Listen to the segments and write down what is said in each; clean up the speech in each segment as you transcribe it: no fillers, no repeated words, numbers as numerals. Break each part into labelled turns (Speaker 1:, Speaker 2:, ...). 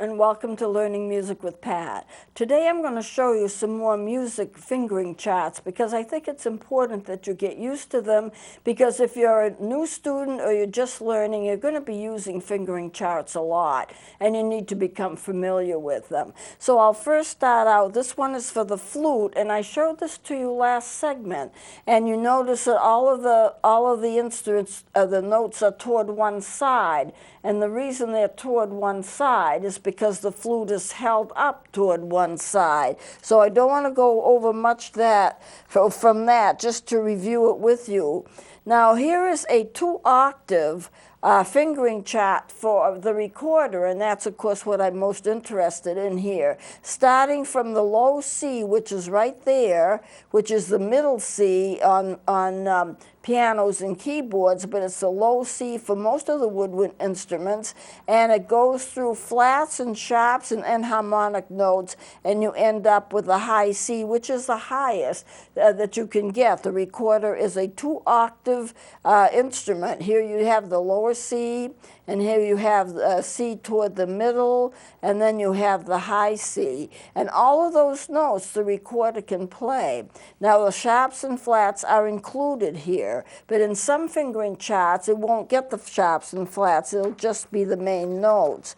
Speaker 1: and welcome to Learning Music with Pat. Today I'm going to show you some more music fingering charts because I think it's important that you get used to them, because if you're a new student or you're just learning, you're going to be using fingering charts a lot and you need to become familiar with them. So I'll first start out, this one is for the flute, and I showed this to you last segment, and you notice that all of the instruments, the notes are toward one side, and the reason they're toward one side is because the flute is held up toward one side. So I don't want to go over much from that, just to review it with you. Now here is a 2-octave fingering chart for the recorder, and that's of course what I'm most interested in here. Starting from the low C, which is right there, which is the middle C on pianos and keyboards, but it's the low C for most of the woodwind instruments, and it goes through flats and sharps and enharmonic notes, and you end up with a high C, which is the highest that you can get. The recorder is a 2-octave instrument. Here you have the lower C, and here you have C toward the middle, and then you have the high C. And all of those notes the recorder can play. Now the sharps and flats are included here, but in some fingering charts it won't get the sharps and flats, it'll just be the main notes.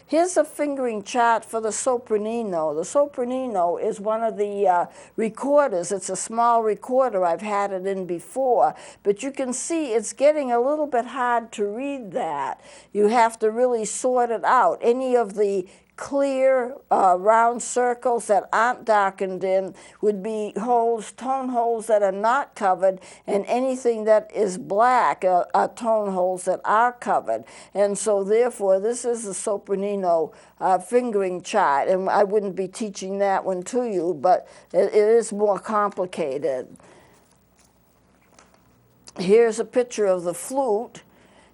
Speaker 1: Here's a fingering chart for the sopranino. The sopranino is one of the recorders. It's a small recorder. I've had it in before, but you can see it's getting a little bit hard to read that. You have to really sort it out. Any of the clear round circles that aren't darkened in would be holes, tone holes that are not covered, and anything that is black are tone holes that are covered. And so therefore this is the sopranino fingering chart, and I wouldn't be teaching that one to you, but it is more complicated. Here's a picture of the flute.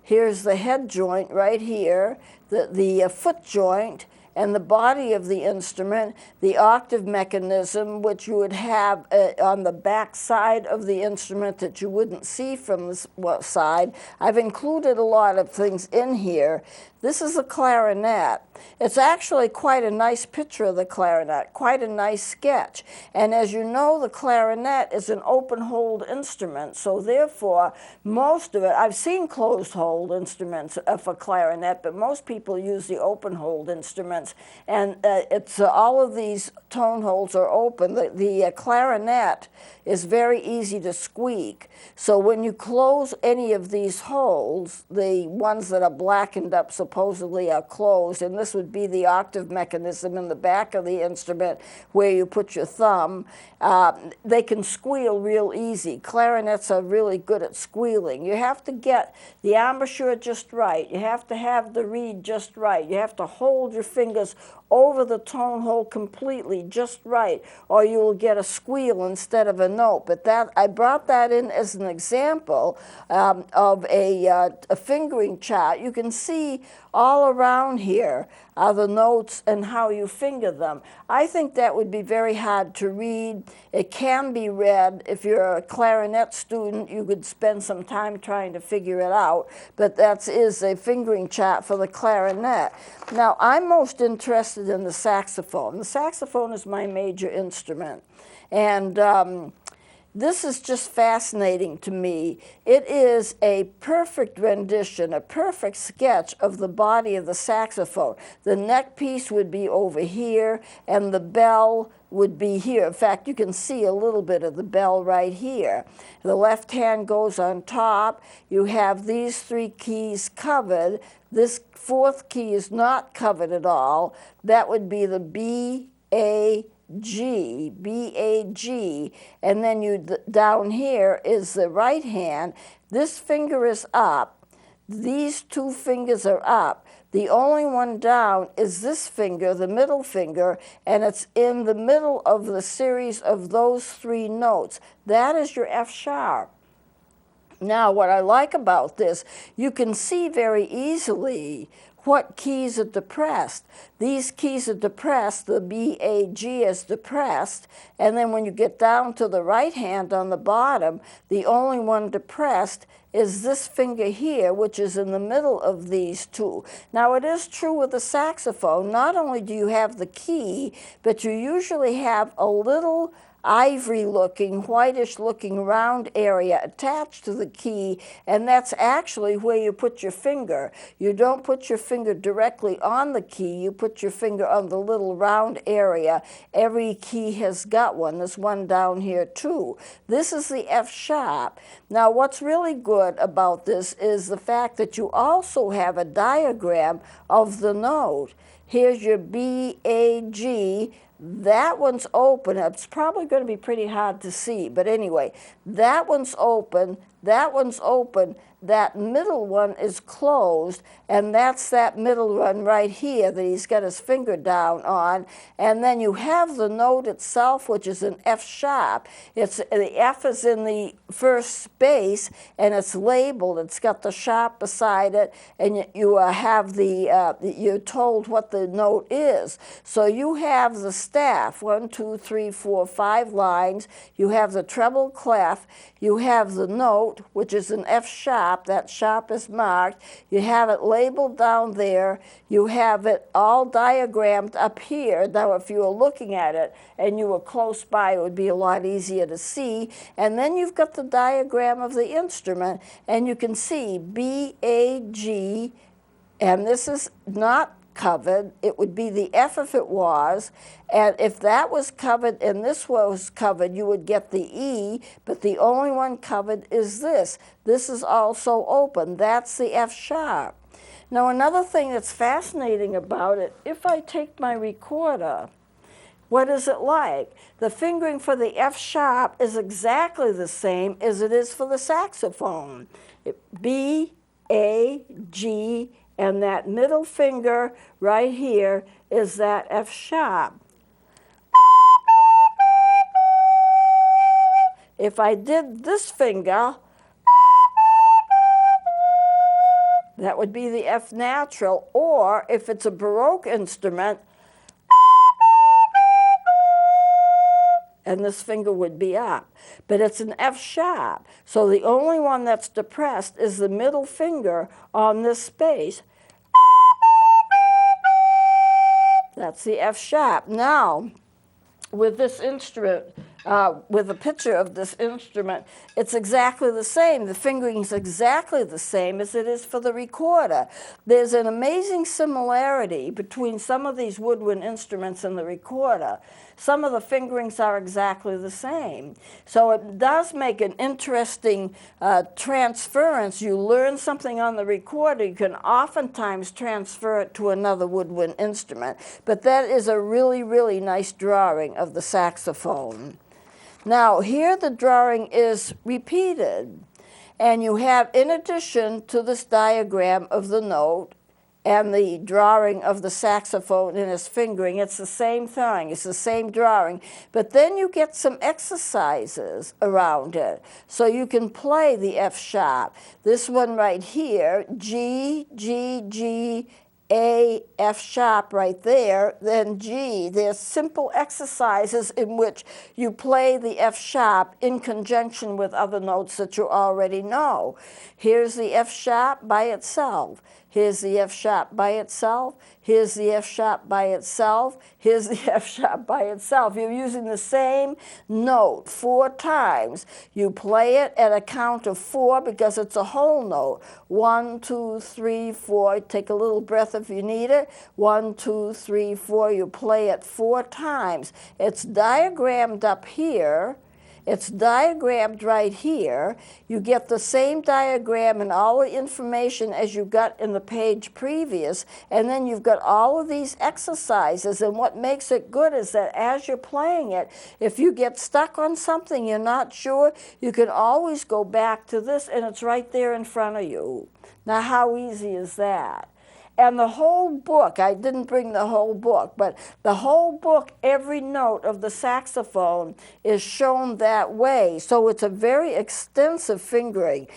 Speaker 1: Here's the head joint right here, the foot joint, and the body of the instrument, the octave mechanism, which you would have on the back side of the instrument that you wouldn't see from this side. I've included a lot of things in here. This is a clarinet. It's actually quite a nice picture of the clarinet, quite a nice sketch. And as you know, the clarinet is an open-hold instrument, so therefore most of it, I've seen closed-hold instruments for clarinet, but most people use the open-hold instruments, and it's all of these tone holes are open. The clarinet is very easy to squeak, so when you close any of these holes, the ones that are blackened up supposedly are closed, and this would be the octave mechanism in the back of the instrument where you put your thumb. They can squeal real easy. Clarinets are really good at squealing. You have to get the embouchure just right. You have to have the reed just right. You have to hold your fingers over the tone hole completely just right, or you will get a squeal instead of a note. But I brought that in as an example of a fingering chart. You can see all around here are the notes and how you finger them. I think that would be very hard to read. It can be read. If you're a clarinet student, you could spend some time trying to figure it out, but that is a fingering chart for the clarinet. Now, I'm most interested in the saxophone. The saxophone is my major instrument, and this is just fascinating to me. It is a perfect rendition, a perfect sketch of the body of the saxophone. The neck piece would be over here, and the bell would be here. In fact, you can see a little bit of the bell right here. The left hand goes on top. You have these 3 keys covered. This 4th key is not covered at all. That would be the B, A, G, B, A, G, and then down here is the right hand. This finger is up. These 2 fingers are up. The only one down is this finger, the middle finger, and it's in the middle of the series of those 3 notes. That is your F sharp. Now, what I like about this, you can see very easily what keys are depressed. These keys are depressed, the B, A, G is depressed, and then when you get down to the right hand on the bottom, the only one depressed is this finger here, which is in the middle of these two. Now it is true with the saxophone, not only do you have the key, but you usually have a little ivory-looking, whitish-looking round area attached to the key, and that's actually where you put your finger. You don't put your finger directly on the key, you put your finger on the little round area. Every key has got one. There's one down here too. This is the F sharp. Now what's really good about this is the fact that you also have a diagram of the note. Here's your B, A, G. That one's open. It's probably going to be pretty hard to see, but anyway, that one's open, that one's open, that middle one is closed, and that's that middle one right here that he's got his finger down on. And then you have the note itself, which is an F sharp. The F is in the first space, and it's labeled. It's got the sharp beside it, and you have you're told what the note is. So you have the staff, 1, 2, 3, 4, 5 lines. You have the treble clef. You have the note, which is an F sharp. That sharp is marked. You have it labeled down there. You have it all diagrammed up here. Now, if you were looking at it and you were close by, it would be a lot easier to see. And then you've got the diagram of the instrument, and you can see B, A, G, and this is not covered. It would be the F if it was, and if that was covered and this was covered, you would get the E, but the only one covered is this. This is also open. That's the F sharp. Now another thing that's fascinating about it, if I take my recorder, what is it like? The fingering for the F sharp is exactly the same as it is for the saxophone. B, A, G, and that middle finger right here is that F sharp. If I did this finger, that would be the F natural, or if it's a Baroque instrument, and this finger would be up. But it's an F sharp, so the only one that's depressed is the middle finger on this space. That's the F sharp. Now, with this instrument, with a picture of this instrument, it's exactly the same. The fingering is exactly the same as it is for the recorder. There's an amazing similarity between some of these woodwind instruments and the recorder. Some of the fingerings are exactly the same. So it does make an interesting transference. You learn something on the recorder, you can oftentimes transfer it to another woodwind instrument. But that is a really, really nice drawing of the saxophone. Now, here the drawing is repeated, and you have, in addition to this diagram of the note and the drawing of the saxophone in his fingering, it's the same thing, it's the same drawing, but then you get some exercises around it. So you can play the F sharp. This one right here, G, G, G, A, F sharp right there, then G. There's simple exercises in which you play the F sharp in conjunction with other notes that you already know. Here's the F sharp by itself. Here's the F sharp by itself. Here's the F sharp by itself. Here's the F sharp by itself. You're using the same note 4 times. You play it at a count of 4 because it's a whole note. 1, 2, 3, 4. Take a little breath if you need it. 1, 2, 3, 4. You play it 4 times. It's diagrammed up here. It's diagrammed right here. You get the same diagram and all the information as you got in the page previous, and then you've got all of these exercises, and what makes it good is that as you're playing it, if you get stuck on something you're not sure, you can always go back to this, and it's right there in front of you. Now, how easy is that? And the whole book, I didn't bring the whole book, but the whole book, every note of the saxophone is shown that way. So it's a very extensive fingering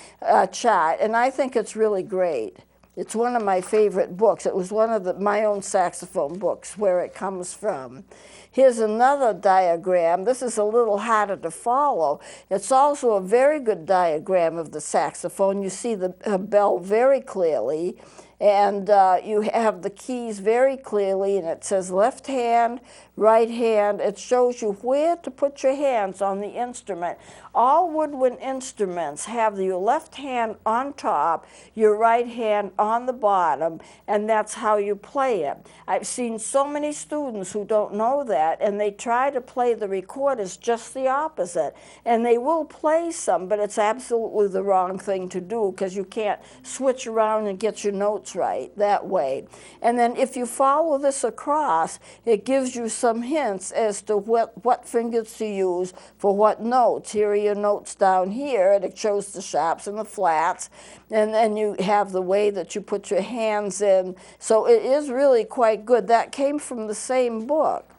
Speaker 1: chart, and I think it's really great. It's one of my favorite books. It was one of my own saxophone books where it comes from. Here's another diagram. This is a little harder to follow. It's also a very good diagram of the saxophone. You see the bell very clearly, and you have the keys very clearly, and it says left hand, right hand. It shows you where to put your hands on the instrument. All woodwind instruments have your left hand on top, your right hand on the bottom, and that's how you play it. I've seen so many students who don't know that, and they try to play the recorders just the opposite. And they will play some, but it's absolutely the wrong thing to do because you can't switch around and get your notes right that way. And then if you follow this across, it gives you some hints as to what fingers to use for what notes. Here are your notes down here, and it shows the sharps and the flats, and then you have the way that you put your hands in. So it is really quite good. That came from the same book.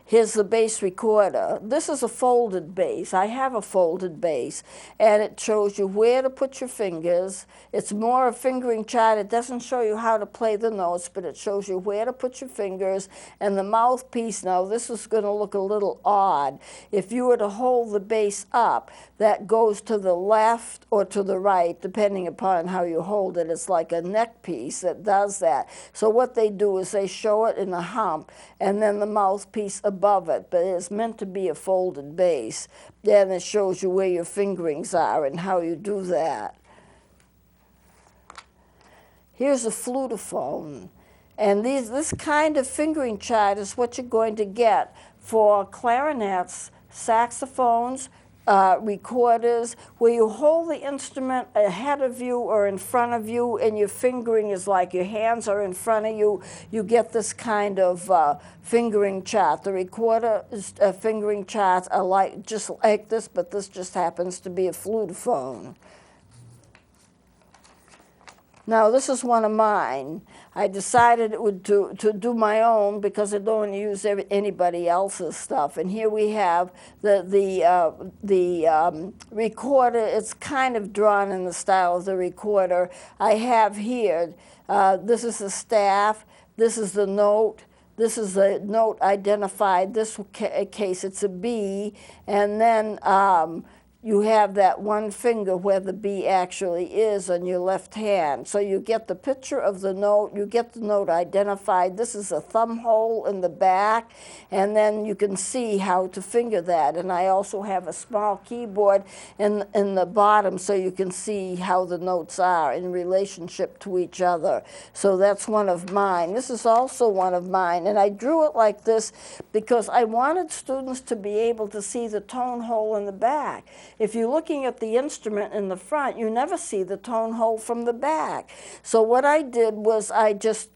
Speaker 1: Here's the bass recorder. This is a folded bass. I have a folded bass, and it shows you where to put your fingers. It's more a fingering chart. It doesn't show you how to play the notes, but it shows you where to put your fingers. And the mouthpiece, now this is going to look a little odd. If you were to hold the bass up, that goes to the left or to the right, depending upon how you hold it. It's like a neck piece that does that. So what they do is they show it in a hump, and then the mouthpiece above it, but it's meant to be a folded bass. Then it shows you where your fingerings are and how you do that. Here's a flutophone. And this kind of fingering chart is what you're going to get for clarinets, saxophones, recorders, where you hold the instrument ahead of you or in front of you, and your fingering is like your hands are in front of you. You get this kind of fingering chart. The recorder fingering charts are just like this, but this just happens to be a flutophone. Now, this is one of mine. I decided to do my own because I don't want to use anybody else's stuff. And here we have the recorder. It's kind of drawn in the style of the recorder. I have here, this is the staff, this is the note, this is the note identified. This case, it's a B, and then you have that one finger where the B actually is on your left hand. So you get the picture of the note, you get the note identified. This is a thumb hole in the back, and then you can see how to finger that. And I also have a small keyboard in the bottom so you can see how the notes are in relationship to each other. So that's one of mine. This is also one of mine, and I drew it like this because I wanted students to be able to see the tone hole in the back. If you're looking at the instrument in the front, you never see the tone hole from the back. So what I did was I just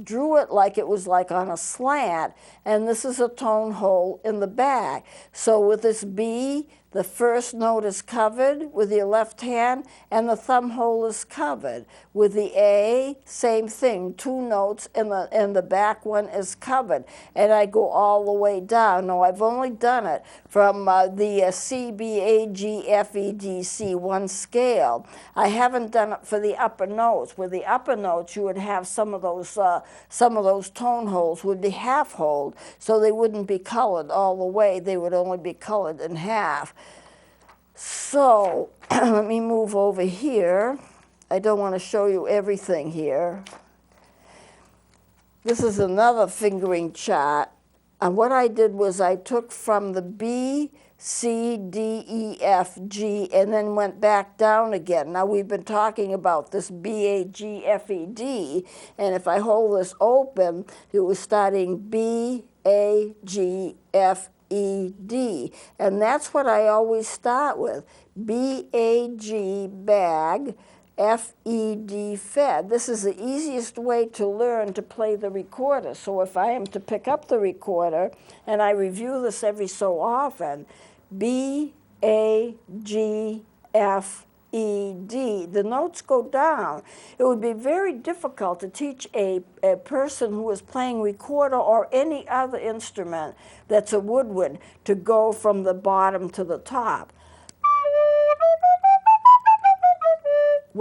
Speaker 1: drew it like it was like on a slant, and this is a tone hole in the back. So with this B, the first note is covered with your left hand, and the thumb hole is covered. With the A, same thing, two notes, and the back one is covered. And I go all the way down. Now, I've only done it from the C, B, A, G, F, E, D, C, one scale. I haven't done it for the upper notes. With the upper notes, you would have some of those tone holes would be half-holed, so they wouldn't be colored all the way. They would only be colored in half. So let me move over here. I don't want to show you everything here. This is another fingering chart. And what I did was I took from the B, C, D, E, F, G, and then went back down again. Now, we've been talking about this B, A, G, F, E, D, and if I hold this open, it was starting B, A, G, F, E, D. And that's what I always start with. B, A, G, bag, F, E, D, fed. This is the easiest way to learn to play the recorder. So if I am to pick up the recorder, and I review this every so often, B, A, G, F, E, D, the notes go down. It would be very difficult to teach a person who is playing recorder or any other instrument that's a woodwind to go from the bottom to the top.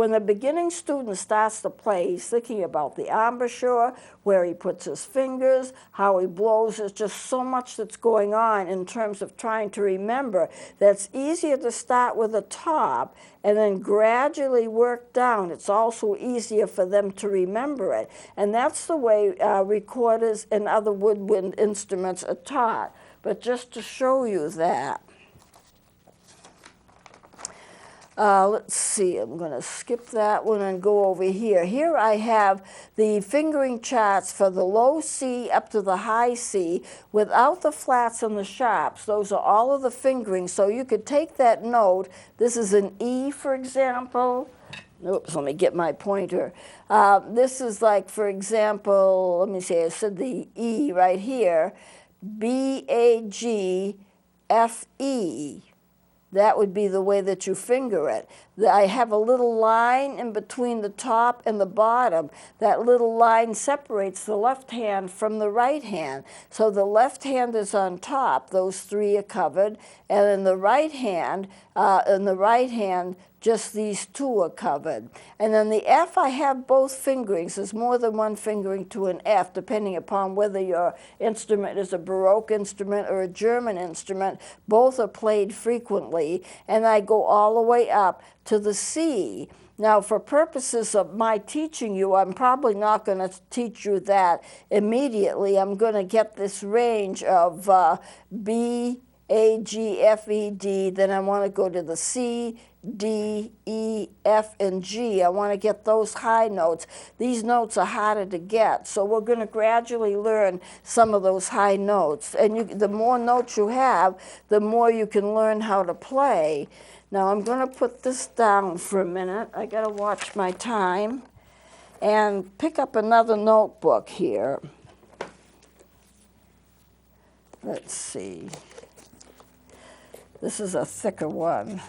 Speaker 1: when the beginning student starts to play, he's thinking about the embouchure, where he puts his fingers, how he blows. There's just so much that's going on in terms of trying to remember that's easier to start with the top and then gradually work down. It's also easier for them to remember it. And that's the way recorders and other woodwind instruments are taught. But just to show you that, let's see, I'm going to skip that one and go over here. Here I have the fingering charts for the low C up to the high C without the flats and the sharps. Those are all of the fingering. So you could take that note. This is an E, for example. Oops, let me get my pointer. This is like, for example, let me see, I said the E right here, B, A, G, F, E. That would be the way that you finger it. I have a little line in between the top and the bottom. That little line separates the left hand from the right hand. So the left hand is on top, those three are covered, and in the right hand, just these two are covered. And then the F, I have both fingerings. There's more than one fingering to an F, depending upon whether your instrument is a Baroque instrument or a German instrument. Both are played frequently. And I go all the way up to the C. Now, for purposes of my teaching you, I'm probably not going to teach you that immediately. I'm going to get this range of B, A, G, F, E, D. Then I want to go to the C, D, E, F, and G. I want to get those high notes. These notes are harder to get, so we're going to gradually learn some of those high notes. And the more notes you have, the more you can learn how to play. Now I'm going to put this down for a minute. I got to watch my time and pick up another notebook here. Let's see. This is a thicker one.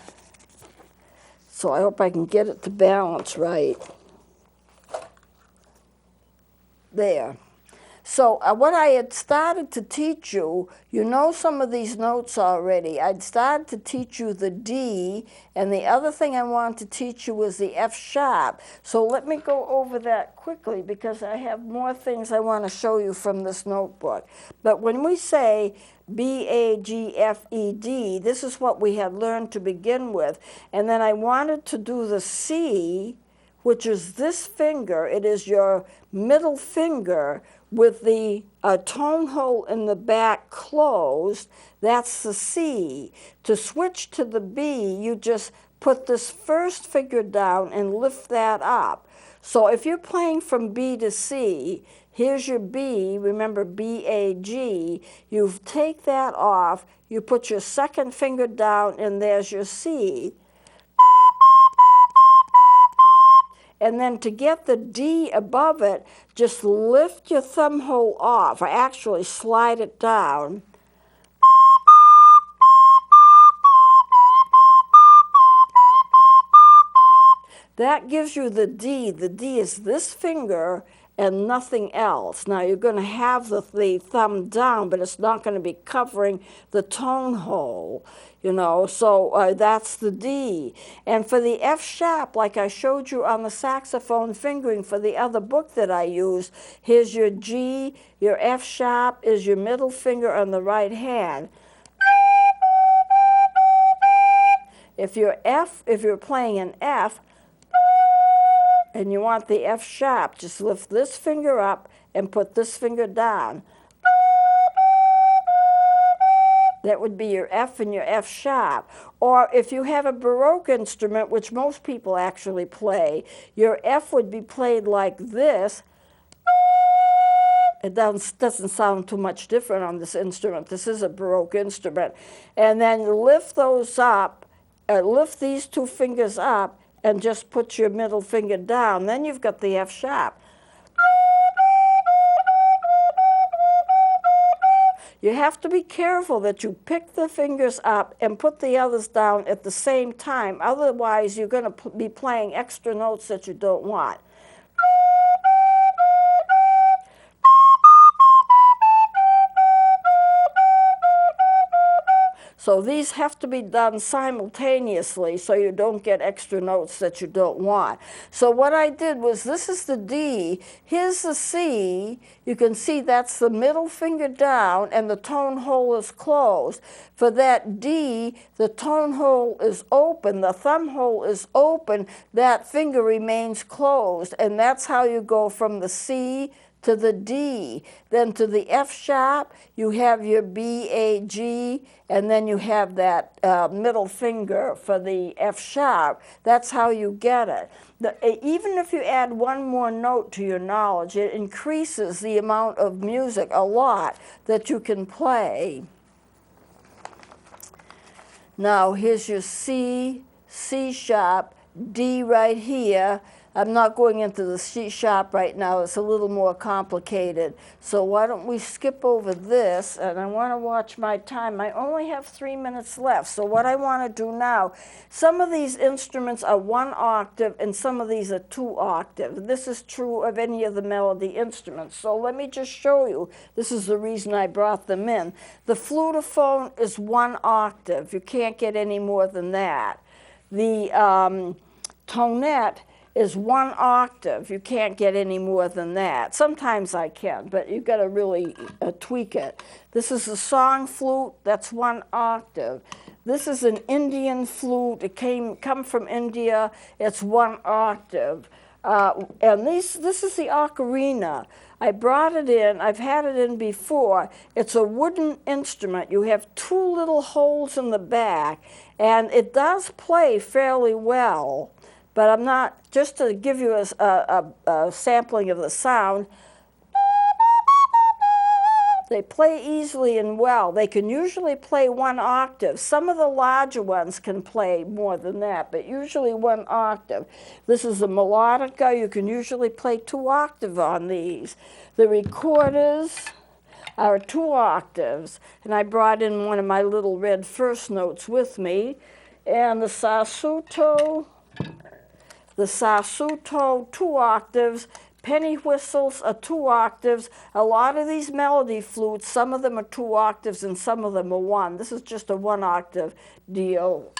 Speaker 1: So I hope I can get it to balance right. There. So what I had started to teach you, you know some of these notes already. I'd started to teach you the D, and the other thing I wanted to teach you was the F sharp. So let me go over that quickly because I have more things I want to show you from this notebook. But when we say B, A, G, F, E, D, this is what we had learned to begin with. And then I wanted to do the C, which is this finger. It is your middle finger with the tone hole in the back closed. That's the C. To switch to the B, you just put this first finger down and lift that up. So if you're playing from B to C, here's your B, remember B, A, G. You take that off, you put your second finger down, and there's your C. And then to get the D above it, just lift your thumb hole off, or actually slide it down. That gives you the D. The D is this finger and nothing else. Now you're going to have the thumb down, but it's not going to be covering the tone hole, you know, so that's the D. And for the F sharp, like I showed you on the saxophone fingering for the other book that I used, here's your G, your F sharp is your middle finger on the right hand. If you're playing an F, and you want the F sharp, just lift this finger up and put this finger down. That would be your F and your F sharp. Or if you have a Baroque instrument, which most people actually play, your F would be played like this. It doesn't sound too much different on this instrument. This is a Baroque instrument. And then lift those up, lift these two fingers up, and just put your middle finger down. Then you've got the F sharp. You have to be careful that you pick the fingers up and put the others down at the same time. Otherwise, you're going to be playing extra notes that you don't want. So these have to be done simultaneously so you don't get extra notes that you don't want. So what I did was, this is the D, here's the C. You can see that's the middle finger down and the tone hole is closed. For that D, the tone hole is open, the thumb hole is open, that finger remains closed, and that's how you go from the C to the D. Then to the F sharp, you have your B, A, G, and then you have that middle finger for the F sharp. That's how you get it. Even if you add one more note to your knowledge, it increases the amount of music a lot that you can play. Now here's your C, C sharp, D right here. I'm not going into the C sharp right now, it's a little more complicated. So why don't we skip over this, and I want to watch my time. I only have 3 minutes left, so what I want to do now, some of these instruments are 1 octave and some of these are 2 octave. This is true of any of the melody instruments. So let me just show you, this is the reason I brought them in. The flutophone is 1 octave, you can't get any more than that. The tonette is 1 octave. You can't get any more than that. Sometimes I can, but you've got to really tweak it. This is a song flute, that's 1 octave. This is an Indian flute. It come from India. It's 1 octave. And this is the ocarina. I brought it in. I've had it in before. It's a wooden instrument. You have 2 little holes in the back, and it does play fairly well. But I'm not, just to give you a sampling of the sound, they play easily and well. They can usually play 1 octave. Some of the larger ones can play more than that, but usually 1 octave. This is a melodica. You can usually play 2 octave on these. The recorders are 2 octaves, and I brought in one of my little red first notes with me. And the sasuto, 2 octaves. Penny whistles are 2 octaves. A lot of these melody flutes, some of them are 2 octaves and some of them are 1. This is just a 1 octave deal.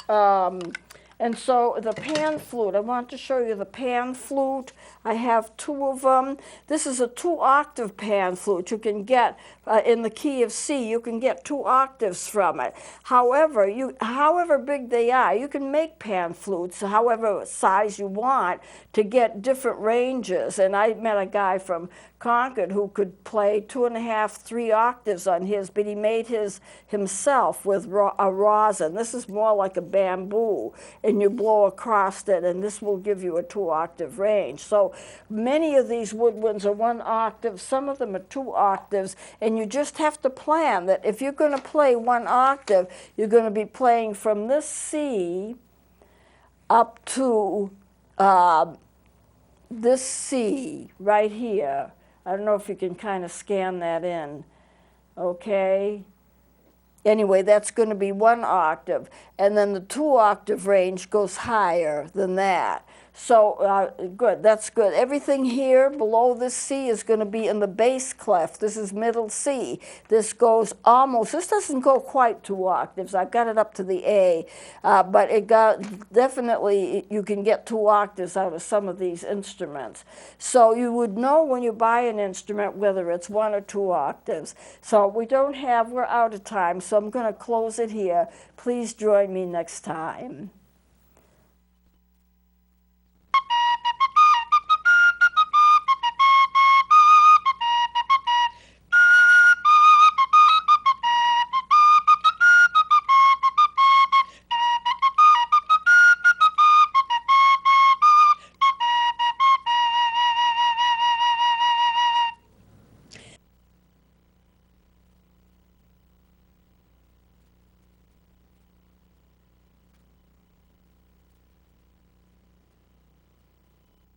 Speaker 1: And so the pan flute, I want to show you the pan flute. I have 2 of them. This is a 2 octave pan flute. You can get, in the key of C, you can get 2 octaves from it. However, however big they are, you can make pan flutes however size you want to get different ranges. And I met a guy from Concord who could play 2.5, 3 octaves on his, but he made his himself with a rosin. This is more like a bamboo, and you blow across it, and this will give you a 2 octave range. So many of these woodwinds are 1 octave, some of them are 2 octaves, and you just have to plan that if you're going to play 1 octave, you're going to be playing from this C up to this C right here. I don't know if you can kind of scan that in, okay? Anyway, that's going to be 1 octave, and then the 2 octave range goes higher than that. So good, that's good. Everything here below this C is going to be in the bass clef. This is middle C. This goes almost, this doesn't go quite 2 octaves. I've got it up to the A, but it got, definitely you can get 2 octaves out of some of these instruments. So you would know when you buy an instrument whether it's 1 or 2 octaves. So we're out of time, so I'm going to close it here. Please join me next time.